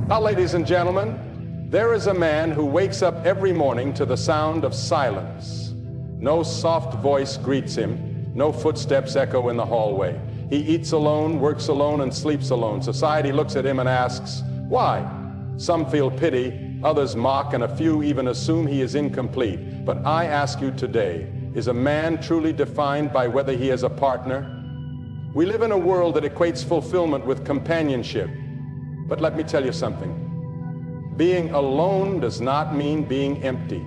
Now, ladies and gentlemen, there is a man who wakes up every morning to the sound of silence. No soft voice greets him, no footsteps echo in the hallway. He eats alone, works alone, and sleeps alone. Society looks at him and asks, why? Some feel pity, others mock, and a few even assume he is incomplete. But I ask you today, is a man truly defined by whether he has a partner? We live in a world that equates fulfillment with companionship. But let me tell you something. Being alone does not mean being empty.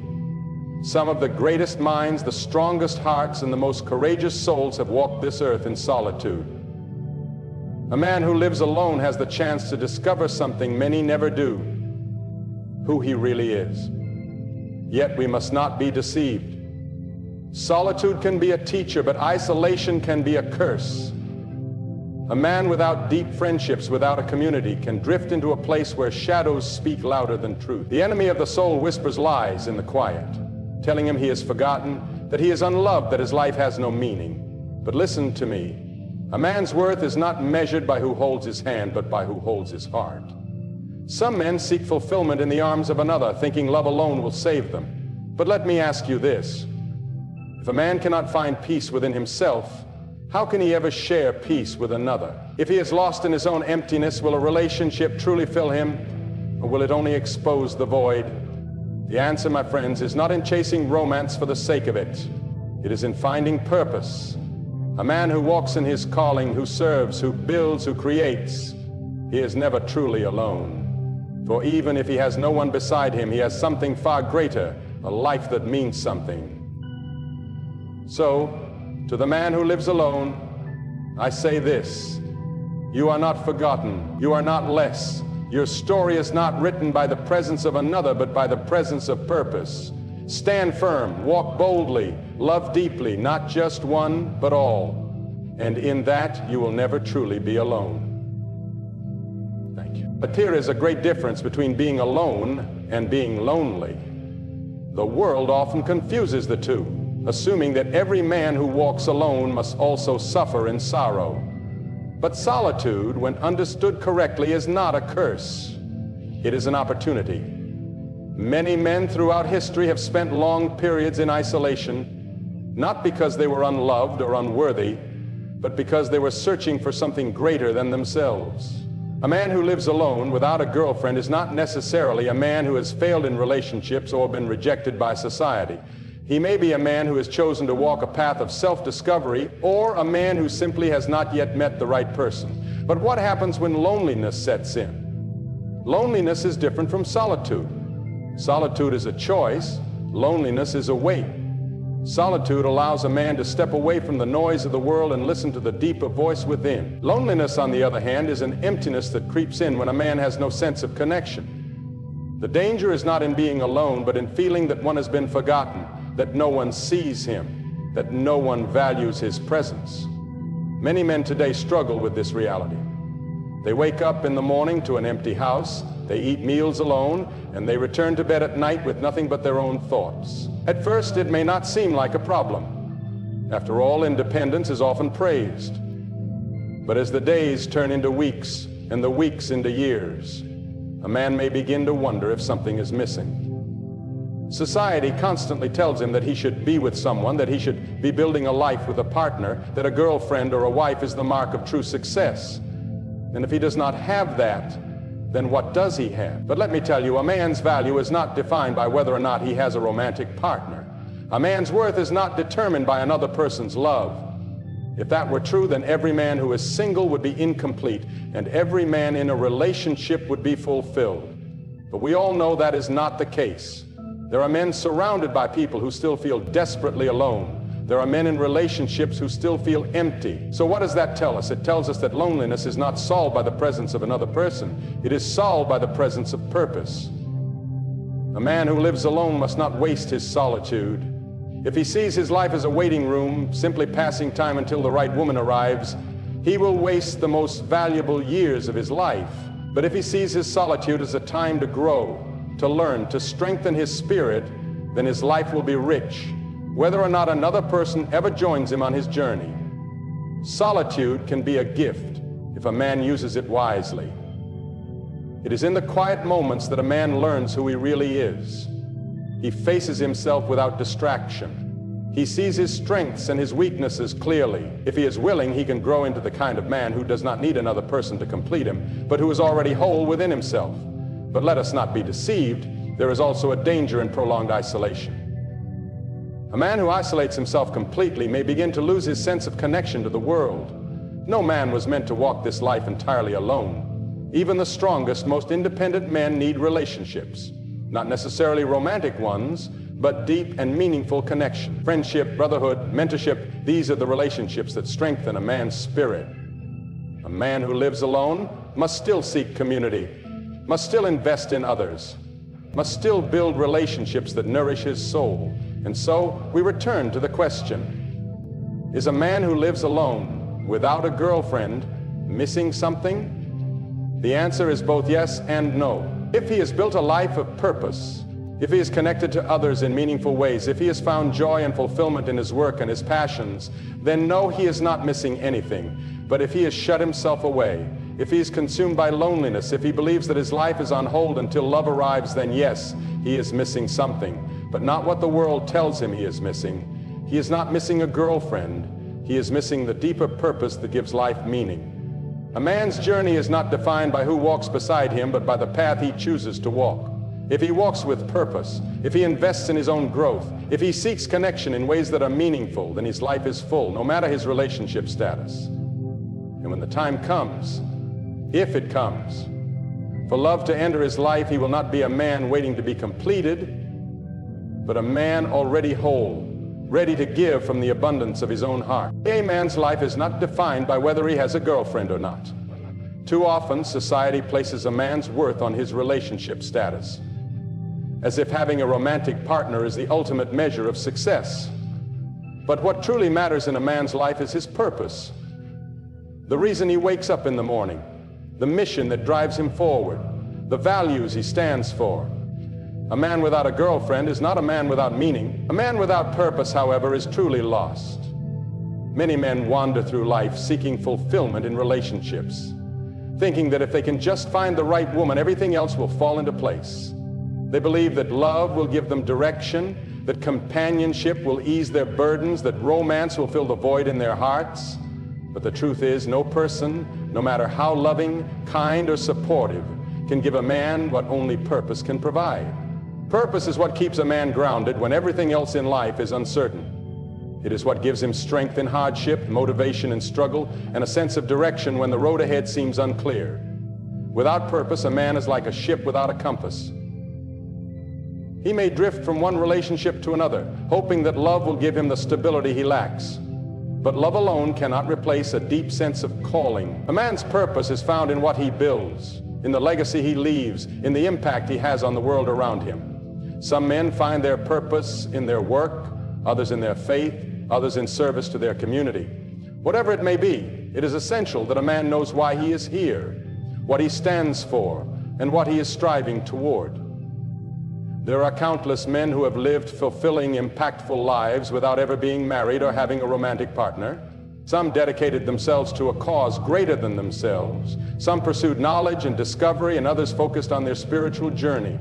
Some of the greatest minds, the strongest hearts, and the most courageous souls have walked this earth in solitude. A man who lives alone has the chance to discover something many never do, who he really is. Yet we must not be deceived. Solitude can be a teacher, but isolation can be a curse. A man without deep friendships, without a community, can drift into a place where shadows speak louder than truth. The enemy of the soul whispers lies in the quiet, telling him he is forgotten, that he is unloved, that his life has no meaning. But listen to me. A man's worth is not measured by who holds his hand, but by who holds his heart. Some men seek fulfillment in the arms of another, thinking love alone will save them. But let me ask you this. If a man cannot find peace within himself, how can he ever share peace with another? If he is lost in his own emptiness, will a relationship truly fill him, or will it only expose the void? The answer, my friends, is not in chasing romance for the sake of it. It is in finding purpose. A man who walks in his calling, who serves, who builds, who creates, he is never truly alone. For even if he has no one beside him, he has something far greater, a life that means something. So, to the man who lives alone, I say this: you are not forgotten, you are not less. Your story is not written by the presence of another, but by the presence of purpose. Stand firm, walk boldly, love deeply, not just one, but all. And in that, you will never truly be alone. Thank you. But there is a great difference between being alone and being lonely. The world often confuses the two, assuming that every man who walks alone must also suffer in sorrow. But solitude, when understood correctly, is not a curse. It is an opportunity. Many men throughout history have spent long periods in isolation, not because they were unloved or unworthy, but because they were searching for something greater than themselves. A man who lives alone without a girlfriend is not necessarily a man who has failed in relationships or been rejected by society. He may be a man who has chosen to walk a path of self-discovery, or a man who simply has not yet met the right person. But what happens when loneliness sets in? Loneliness is different from solitude. Solitude is a choice. Loneliness is a weight. Solitude allows a man to step away from the noise of the world and listen to the deeper voice within. Loneliness, on the other hand, is an emptiness that creeps in when a man has no sense of connection. The danger is not in being alone, but in feeling that one has been forgotten, that no one sees him, that no one values his presence. Many men today struggle with this reality. They wake up in the morning to an empty house, they eat meals alone, and they return to bed at night with nothing but their own thoughts. At first, it may not seem like a problem. After all, independence is often praised. But as the days turn into weeks, and the weeks into years, a man may begin to wonder if something is missing. Society constantly tells him that he should be with someone, that he should be building a life with a partner, that a girlfriend or a wife is the mark of true success. And if he does not have that, then what does he have? But let me tell you, a man's value is not defined by whether or not he has a romantic partner. A man's worth is not determined by another person's love. If that were true, then every man who is single would be incomplete, and every man in a relationship would be fulfilled. But we all know that is not the case. There are men surrounded by people who still feel desperately alone. There are men in relationships who still feel empty. So what does that tell us? It tells us that loneliness is not solved by the presence of another person. It is solved by the presence of purpose. A man who lives alone must not waste his solitude. If he sees his life as a waiting room, simply passing time until the right woman arrives, he will waste the most valuable years of his life. But if he sees his solitude as a time to grow, to learn, to strengthen his spirit, then his life will be rich, whether or not another person ever joins him on his journey. Solitude can be a gift if a man uses it wisely. It is in the quiet moments that a man learns who he really is. He faces himself without distraction. He sees his strengths and his weaknesses clearly. If he is willing, he can grow into the kind of man who does not need another person to complete him, but who is already whole within himself. But let us not be deceived. There is also a danger in prolonged isolation. A man who isolates himself completely may begin to lose his sense of connection to the world. No man was meant to walk this life entirely alone. Even the strongest, most independent men need relationships. Not necessarily romantic ones, but deep and meaningful connection. Friendship, brotherhood, mentorship, these are the relationships that strengthen a man's spirit. A man who lives alone must still seek community, must still invest in others, must still build relationships that nourish his soul. And so we return to the question, is a man who lives alone without a girlfriend missing something? The answer is both yes and no. If he has built a life of purpose, if he is connected to others in meaningful ways, if he has found joy and fulfillment in his work and his passions, then no, he is not missing anything. But if he has shut himself away, if he is consumed by loneliness, if he believes that his life is on hold until love arrives, then yes, he is missing something. But not what the world tells him he is missing. He is not missing a girlfriend. He is missing the deeper purpose that gives life meaning. A man's journey is not defined by who walks beside him, but by the path he chooses to walk. If he walks with purpose, if he invests in his own growth, if he seeks connection in ways that are meaningful, then his life is full, no matter his relationship status. And when the time comes, if it comes, for love to enter his life, he will not be a man waiting to be completed, but a man already whole, ready to give from the abundance of his own heart. A man's life is not defined by whether he has a girlfriend or not. Too often, society places a man's worth on his relationship status, as if having a romantic partner is the ultimate measure of success. But what truly matters in a man's life is his purpose, the reason he wakes up in the morning, the mission that drives him forward, the values he stands for. A man without a girlfriend is not a man without meaning. A man without purpose, however, is truly lost. Many men wander through life seeking fulfillment in relationships, thinking that if they can just find the right woman, everything else will fall into place. They believe that love will give them direction, that companionship will ease their burdens, that romance will fill the void in their hearts. But the truth is, no person, no matter how loving, kind, or supportive, can give a man what only purpose can provide. Purpose is what keeps a man grounded when everything else in life is uncertain. It is what gives him strength in hardship, motivation in struggle, and a sense of direction when the road ahead seems unclear. Without purpose, a man is like a ship without a compass. He may drift from one relationship to another, hoping that love will give him the stability he lacks. But love alone cannot replace a deep sense of calling. A man's purpose is found in what he builds, in the legacy he leaves, in the impact he has on the world around him. Some men find their purpose in their work, others in their faith, others in service to their community. Whatever it may be, it is essential that a man knows why he is here, what he stands for, and what he is striving toward. There are countless men who have lived fulfilling, impactful lives without ever being married or having a romantic partner. Some dedicated themselves to a cause greater than themselves. Some pursued knowledge and discovery, and others focused on their spiritual journey.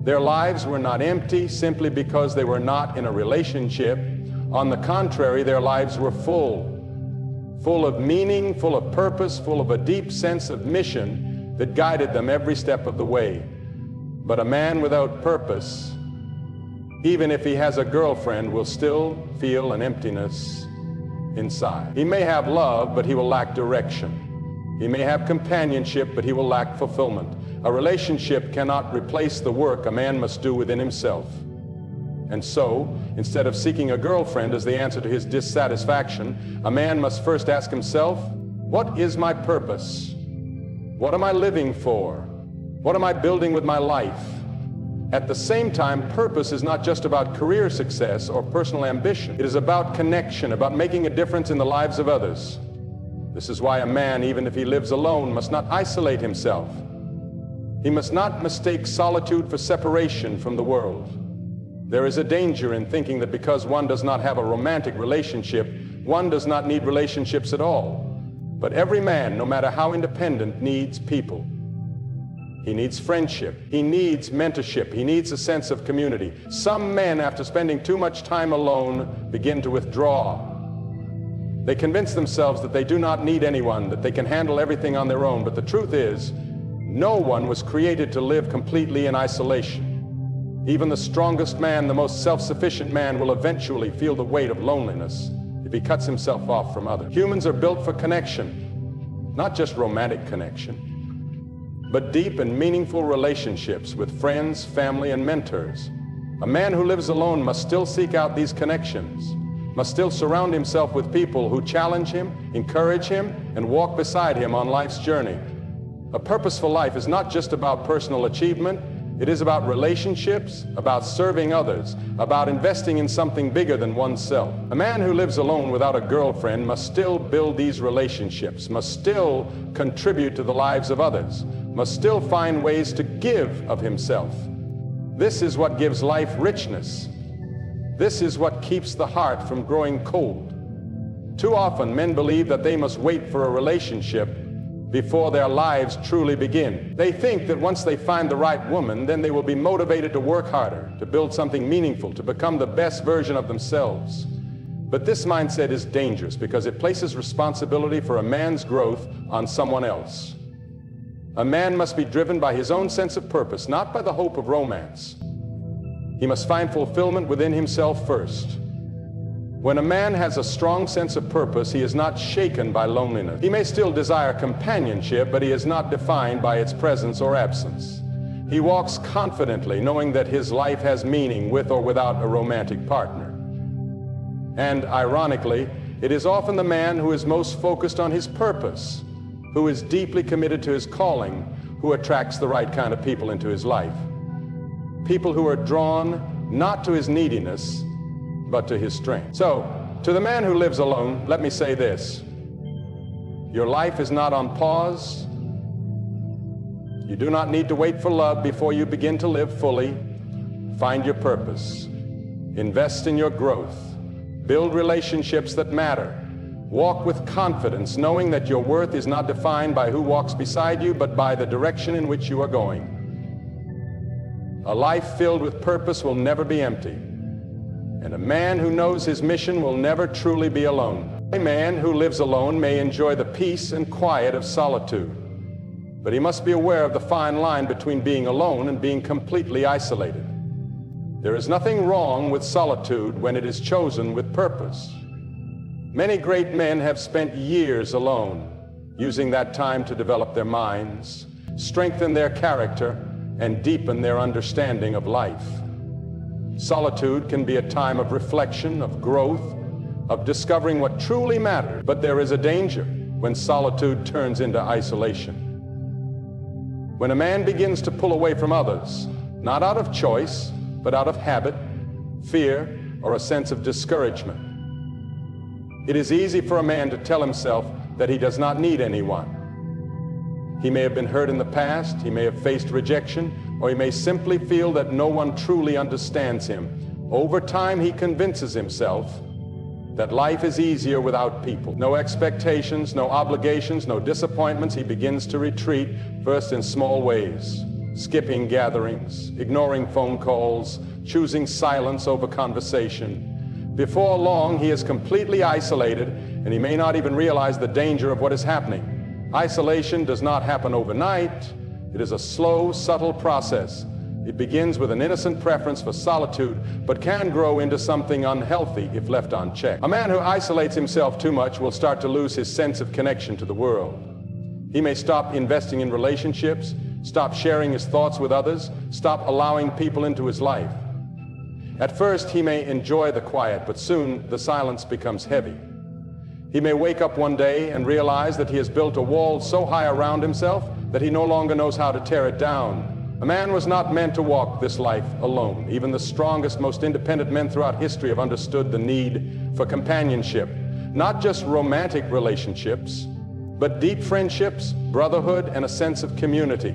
Their lives were not empty simply because they were not in a relationship. On the contrary, their lives were full of meaning, full of purpose, full of a deep sense of mission that guided them every step of the way. But a man without purpose, even if he has a girlfriend, will still feel an emptiness inside. He may have love, but he will lack direction. He may have companionship, but he will lack fulfillment. A relationship cannot replace the work a man must do within himself. And so, instead of seeking a girlfriend as the answer to his dissatisfaction, a man must first ask himself, what is my purpose? What am I living for? What am I building with my life? At the same time, purpose is not just about career success or personal ambition. It is about connection, about making a difference in the lives of others. This is why a man, even if he lives alone, must not isolate himself. He must not mistake solitude for separation from the world. There is a danger in thinking that because one does not have a romantic relationship, one does not need relationships at all. But every man, no matter how independent, needs people. He needs friendship. He needs mentorship. He needs a sense of community. Some men, after spending too much time alone, begin to withdraw. They convince themselves that they do not need anyone, that they can handle everything on their own. But the truth is, no one was created to live completely in isolation. Even the strongest man, the most self-sufficient man, will eventually feel the weight of loneliness if he cuts himself off from others. Humans are built for connection, not just romantic connection, but deep and meaningful relationships with friends, family, and mentors. A man who lives alone must still seek out these connections, must still surround himself with people who challenge him, encourage him, and walk beside him on life's journey. A purposeful life is not just about personal achievement. It is about relationships, about serving others, about investing in something bigger than oneself. A man who lives alone without a girlfriend must still build these relationships, must still contribute to the lives of others, must still find ways to give of himself. This is what gives life richness. This is what keeps the heart from growing cold. Too often, men believe that they must wait for a relationship before their lives truly begin. They think that once they find the right woman, then they will be motivated to work harder, to build something meaningful, to become the best version of themselves. But this mindset is dangerous because it places responsibility for a man's growth on someone else. A man must be driven by his own sense of purpose, not by the hope of romance. He must find fulfillment within himself first. When a man has a strong sense of purpose, he is not shaken by loneliness. He may still desire companionship, but he is not defined by its presence or absence. He walks confidently, knowing that his life has meaning with or without a romantic partner. And ironically, it is often the man who is most focused on his purpose, who is deeply committed to his calling, who attracts the right kind of people into his life. People who are drawn not to his neediness, but to his strength. So, to the man who lives alone, let me say this. Your life is not on pause. You do not need to wait for love before you begin to live fully. Find your purpose. Invest in your growth. Build relationships that matter. Walk with confidence, knowing that your worth is not defined by who walks beside you, but by the direction in which you are going. A life filled with purpose will never be empty. And a man who knows his mission will never truly be alone. A man who lives alone may enjoy the peace and quiet of solitude, but he must be aware of the fine line between being alone and being completely isolated. There is nothing wrong with solitude when it is chosen with purpose. Many great men have spent years alone, using that time to develop their minds, strengthen their character, and deepen their understanding of life. Solitude can be a time of reflection, of growth, of discovering what truly matters. But there is a danger when solitude turns into isolation. When a man begins to pull away from others, not out of choice, but out of habit, fear, or a sense of discouragement. It is easy for a man to tell himself that he does not need anyone. He may have been hurt in the past, he may have faced rejection, or he may simply feel that no one truly understands him. Over time, he convinces himself that life is easier without people. No expectations, no obligations, no disappointments. He begins to retreat, first in small ways, skipping gatherings, ignoring phone calls, choosing silence over conversation. Before long, he is completely isolated, and he may not even realize the danger of what is happening. Isolation does not happen overnight. It is a slow, subtle process. It begins with an innocent preference for solitude, but can grow into something unhealthy if left unchecked. A man who isolates himself too much will start to lose his sense of connection to the world. He may stop investing in relationships, stop sharing his thoughts with others, stop allowing people into his life. At first, he may enjoy the quiet, but soon the silence becomes heavy. He may wake up one day and realize that he has built a wall so high around himself that he no longer knows how to tear it down. A man was not meant to walk this life alone. Even the strongest, most independent men throughout history have understood the need for companionship. Not just romantic relationships, but deep friendships, brotherhood, and a sense of community.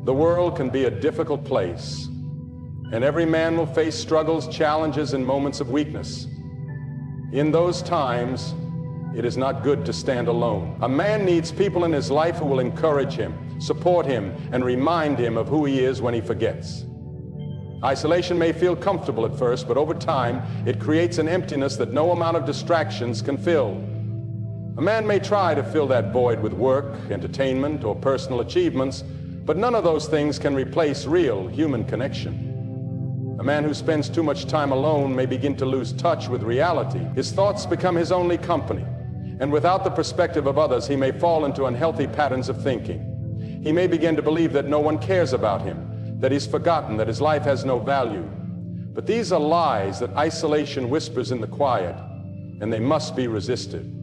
The world can be a difficult place, and every man will face struggles, challenges, and moments of weakness. In those times, it is not good to stand alone. A man needs people in his life who will encourage him, support him, and remind him of who he is when he forgets. Isolation may feel comfortable at first, but over time, it creates an emptiness that no amount of distractions can fill. A man may try to fill that void with work, entertainment, or personal achievements, but none of those things can replace real human connection. A man who spends too much time alone may begin to lose touch with reality. His thoughts become his only company, and without the perspective of others, he may fall into unhealthy patterns of thinking. He may begin to believe that no one cares about him, that he's forgotten, that his life has no value. But these are lies that isolation whispers in the quiet, and they must be resisted.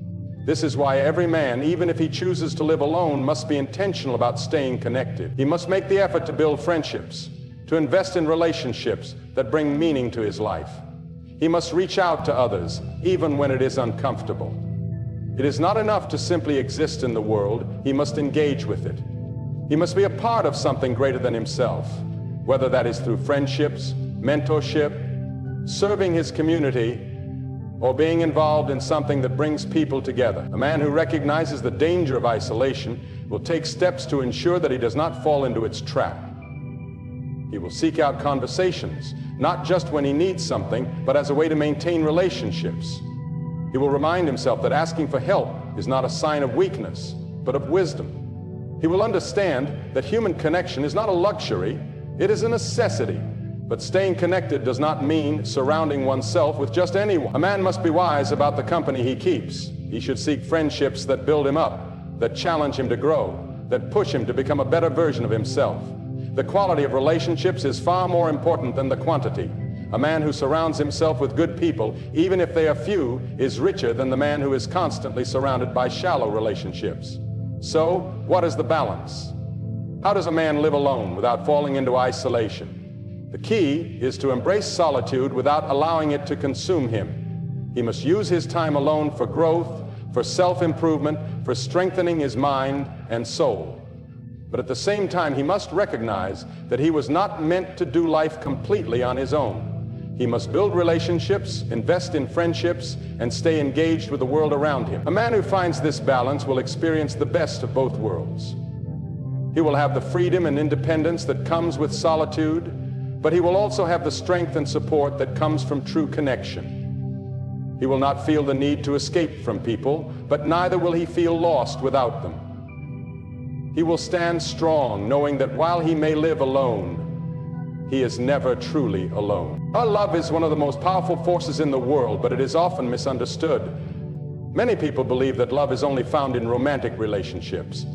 This is why every man, even if he chooses to live alone, must be intentional about staying connected. He must make the effort to build friendships, to invest in relationships that bring meaning to his life. He must reach out to others, even when it is uncomfortable. It is not enough to simply exist in the world. He must engage with it. He must be a part of something greater than himself, whether that is through friendships, mentorship, serving his community, or being involved in something that brings people together. A man who recognizes the danger of isolation will take steps to ensure that he does not fall into its trap. He will seek out conversations, not just when he needs something, but as a way to maintain relationships. He will remind himself that asking for help is not a sign of weakness, but of wisdom. He will understand that human connection is not a luxury, it is a necessity. But staying connected does not mean surrounding oneself with just anyone. A man must be wise about the company he keeps. He should seek friendships that build him up, that challenge him to grow, that push him to become a better version of himself. The quality of relationships is far more important than the quantity. A man who surrounds himself with good people, even if they are few, is richer than the man who is constantly surrounded by shallow relationships. So, what is the balance? How does a man live alone without falling into isolation? The key is to embrace solitude without allowing it to consume him. He must use his time alone for growth, for self-improvement, for strengthening his mind and soul. But at the same time, he must recognize that he was not meant to do life completely on his own. He must build relationships, invest in friendships, and stay engaged with the world around him. A man who finds this balance will experience the best of both worlds. He will have the freedom and independence that comes with solitude, but he will also have the strength and support that comes from true connection. He will not feel the need to escape from people, but neither will he feel lost without them. He will stand strong, knowing that while he may live alone, he is never truly alone. Our love is one of the most powerful forces in the world, but it is often misunderstood. Many people believe that love is only found in romantic relationships,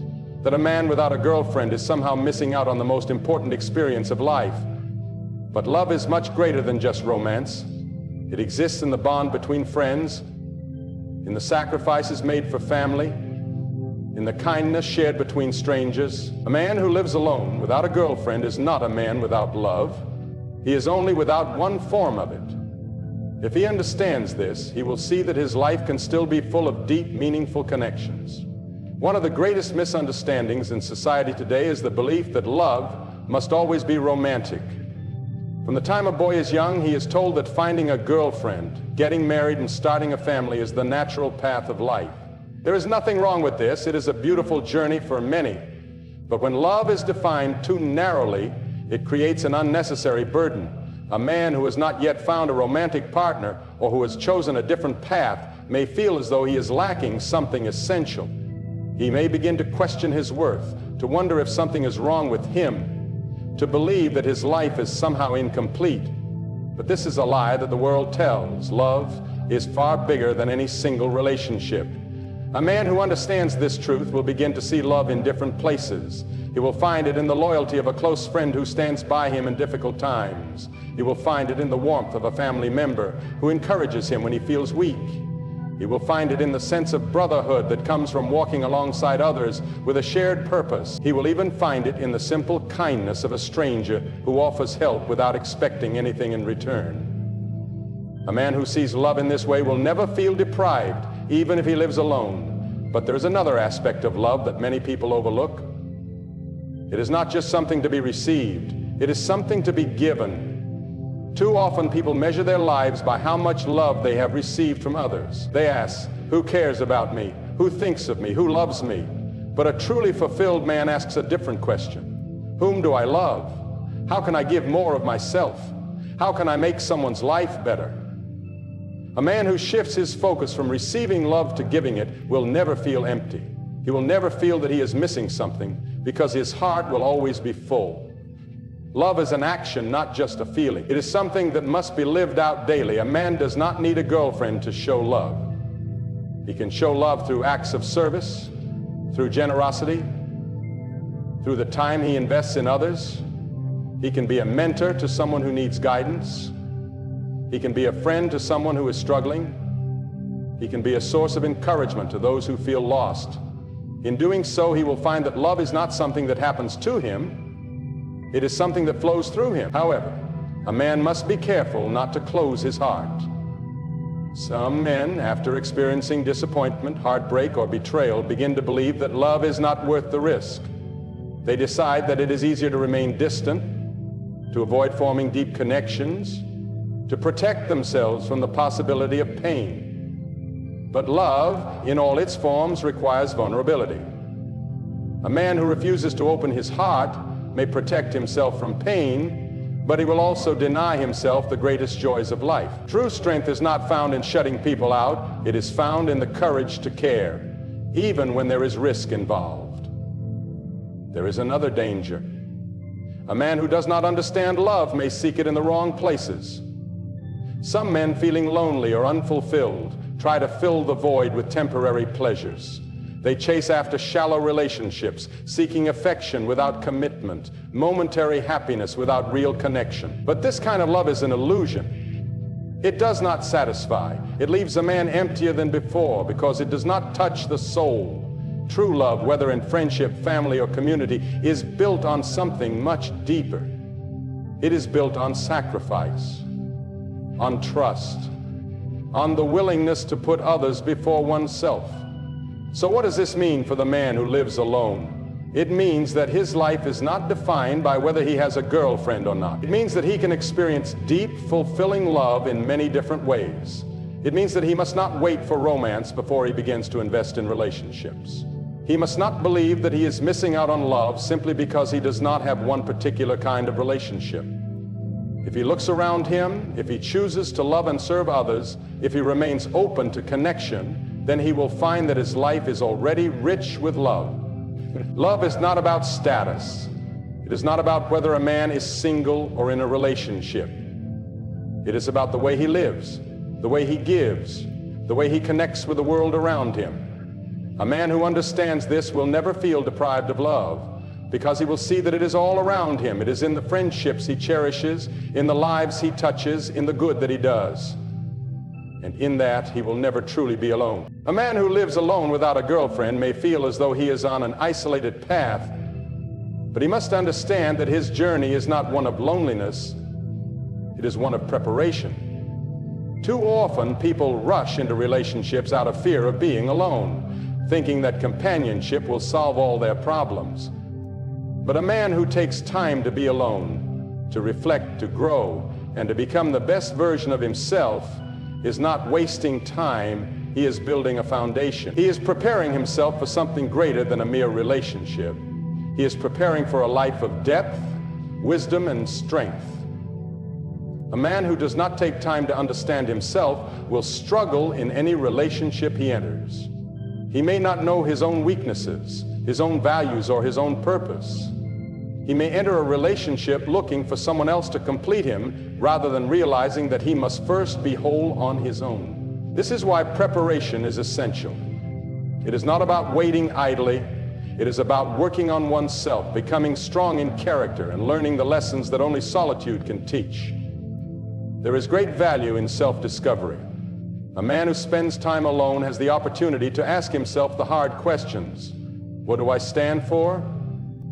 that a man without a girlfriend is somehow missing out on the most important experience of life. But love is much greater than just romance. It exists in the bond between friends, in the sacrifices made for family, in the kindness shared between strangers. A man who lives alone without a girlfriend is not a man without love. He is only without one form of it. If he understands this, he will see that his life can still be full of deep, meaningful connections. One of the greatest misunderstandings in society today is the belief that love must always be romantic. From the time a boy is young, he is told that finding a girlfriend, getting married, and starting a family is the natural path of life. There is nothing wrong with this. It is a beautiful journey for many. But when love is defined too narrowly, it creates an unnecessary burden. A man who has not yet found a romantic partner or who has chosen a different path may feel as though he is lacking something essential. He may begin to question his worth, to wonder if something is wrong with him, to believe that his life is somehow incomplete. But this is a lie that the world tells. Love is far bigger than any single relationship. A man who understands this truth will begin to see love in different places. He will find it in the loyalty of a close friend who stands by him in difficult times. He will find it in the warmth of a family member who encourages him when he feels weak. He will find it in the sense of brotherhood that comes from walking alongside others with a shared purpose. He will even find it in the simple kindness of a stranger who offers help without expecting anything in return. A man who sees love in this way will never feel deprived, even if he lives alone. But there is another aspect of love that many people overlook. It is not just something to be received, it is something to be given. Too often people measure their lives by how much love they have received from others. They ask, who cares about me? Who thinks of me? Who loves me? But a truly fulfilled man asks a different question. Whom do I love? How can I give more of myself? How can I make someone's life better? A man who shifts his focus from receiving love to giving it will never feel empty. He will never feel that he is missing something because his heart will always be full. Love is an action, not just a feeling. It is something that must be lived out daily. A man does not need a girlfriend to show love. He can show love through acts of service, through generosity, through the time he invests in others. He can be a mentor to someone who needs guidance. He can be a friend to someone who is struggling. He can be a source of encouragement to those who feel lost. In doing so, he will find that love is not something that happens to him. It is something that flows through him. However, a man must be careful not to close his heart. Some men, after experiencing disappointment, heartbreak, or betrayal, begin to believe that love is not worth the risk. They decide that it is easier to remain distant, to avoid forming deep connections, to protect themselves from the possibility of pain. But love, in all its forms, requires vulnerability. A man who refuses to open his heart may protect himself from pain, but he will also deny himself the greatest joys of life. True strength is not found in shutting people out. It is found in the courage to care, even when there is risk involved. There is another danger. A man who does not understand love may seek it in the wrong places. Some men, feeling lonely or unfulfilled, try to fill the void with temporary pleasures. They chase after shallow relationships, seeking affection without commitment, momentary happiness without real connection. But this kind of love is an illusion. It does not satisfy. It leaves a man emptier than before because it does not touch the soul. True love, whether in friendship, family, or community, is built on something much deeper. It is built on sacrifice, on trust, on the willingness to put others before oneself. So what does this mean for the man who lives alone? It means that his life is not defined by whether he has a girlfriend or not. It means that he can experience deep, fulfilling love in many different ways. It means that he must not wait for romance before he begins to invest in relationships. He must not believe that he is missing out on love simply because he does not have one particular kind of relationship. If he looks around him, if he chooses to love and serve others, if he remains open to connection, then he will find that his life is already rich with love. Love is not about status. It is not about whether a man is single or in a relationship. It is about the way he lives, the way he gives, the way he connects with the world around him. A man who understands this will never feel deprived of love, because he will see that it is all around him. It is in the friendships he cherishes, in the lives he touches, in the good that he does. And in that, he will never truly be alone. A man who lives alone without a girlfriend may feel as though he is on an isolated path, but he must understand that his journey is not one of loneliness, it is one of preparation. Too often, people rush into relationships out of fear of being alone, thinking that companionship will solve all their problems. But a man who takes time to be alone, to reflect, to grow, and to become the best version of himself is not wasting time. He is building a foundation. He is preparing himself for something greater than a mere relationship. He is preparing for a life of depth, wisdom, and strength. A man who does not take time to understand himself will struggle in any relationship he enters. He may not know his own weaknesses, his own values, or his own purpose. He may enter a relationship looking for someone else to complete him rather than realizing that he must first be whole on his own. This is why preparation is essential. It is not about waiting idly. It is about working on oneself, becoming strong in character, and learning the lessons that only solitude can teach. There is great value in self-discovery. A man who spends time alone has the opportunity to ask himself the hard questions. What do I stand for?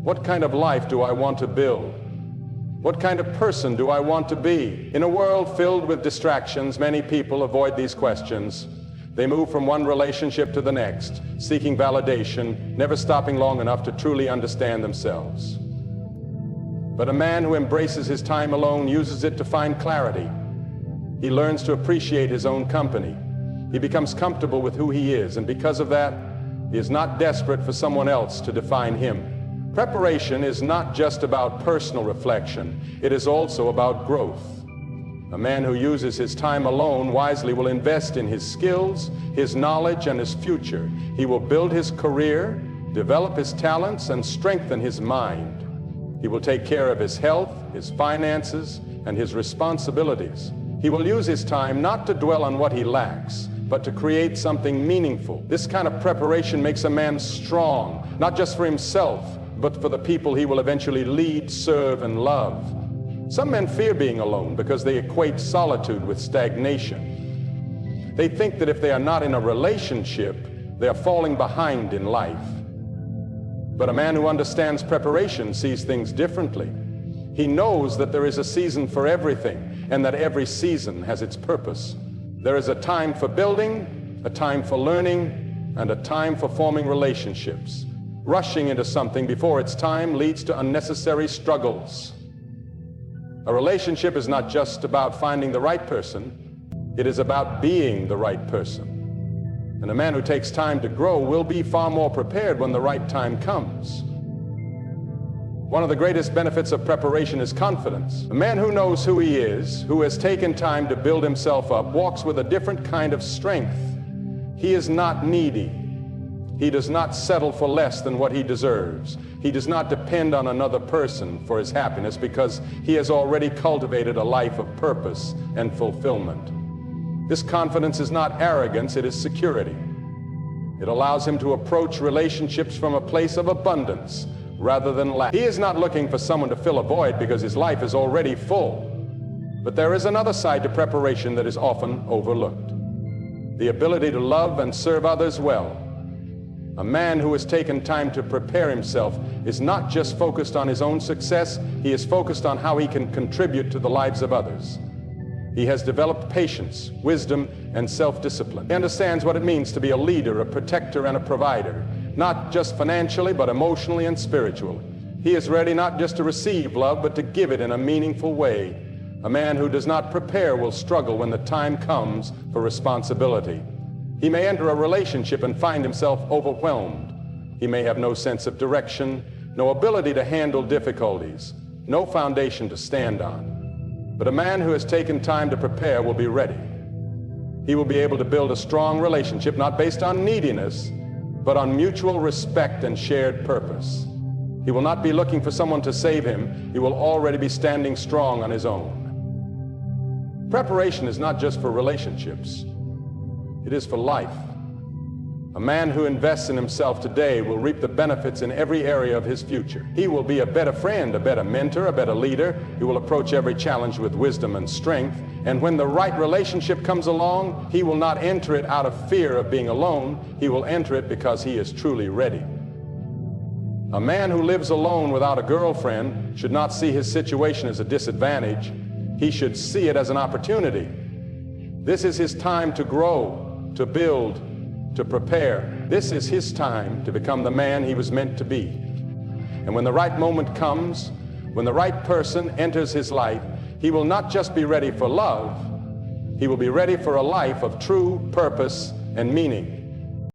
What kind of life do I want to build? What kind of person do I want to be? In a world filled with distractions, many people avoid these questions. They move from one relationship to the next, seeking validation, never stopping long enough to truly understand themselves. But a man who embraces his time alone uses it to find clarity. He learns to appreciate his own company. He becomes comfortable with who he is, and because of that, He is not desperate for someone else to define him. Preparation is not just about personal reflection, it is also about growth. A man who uses his time alone wisely will invest in his skills, his knowledge, and his future. He will build his career, develop his talents, and strengthen his mind. He will take care of his health, his finances, and his responsibilities. He will use his time not to dwell on what he lacks, but to create something meaningful. This kind of preparation makes a man strong, not just for himself, but for the people he will eventually lead, serve, and love. Some men fear being alone because they equate solitude with stagnation. They think that if they are not in a relationship, they are falling behind in life. But a man who understands preparation sees things differently. He knows that there is a season for everything, and that every season has its purpose. There is a time for building, a time for learning, and a time for forming relationships. Rushing into something before its time leads to unnecessary struggles. A relationship is not just about finding the right person, it is about being the right person. And a man who takes time to grow will be far more prepared when the right time comes. One of the greatest benefits of preparation is confidence. A man who knows who he is, who has taken time to build himself up, walks with a different kind of strength. He is not needy. He does not settle for less than what he deserves. He does not depend on another person for his happiness because he has already cultivated a life of purpose and fulfillment. This confidence is not arrogance, it is security. It allows him to approach relationships from a place of abundance rather than lack. He is not looking for someone to fill a void because his life is already full. But there is another side to preparation that is often overlooked: the ability to love and serve others well. A man who has taken time to prepare himself is not just focused on his own success, he is focused on how he can contribute to the lives of others. He has developed patience, wisdom, and self-discipline. He understands what it means to be a leader, a protector, and a provider, not just financially, but emotionally and spiritually. He is ready not just to receive love, but to give it in a meaningful way. A man who does not prepare will struggle when the time comes for responsibility. He may enter a relationship and find himself overwhelmed. He may have no sense of direction, no ability to handle difficulties, no foundation to stand on. But a man who has taken time to prepare will be ready. He will be able to build a strong relationship, not based on neediness, but on mutual respect and shared purpose. He will not be looking for someone to save him. He will already be standing strong on his own. Preparation is not just for relationships. It is for life. A man who invests in himself today will reap the benefits in every area of his future. He will be a better friend, a better mentor, a better leader. He will approach every challenge with wisdom and strength. And when the right relationship comes along, he will not enter it out of fear of being alone. He will enter it because he is truly ready. A man who lives alone without a girlfriend should not see his situation as a disadvantage. He should see it as an opportunity. This is his time to grow, to build, to prepare. This is his time to become the man he was meant to be. And when the right moment comes, when the right person enters his life, he will not just be ready for love, he will be ready for a life of true purpose and meaning.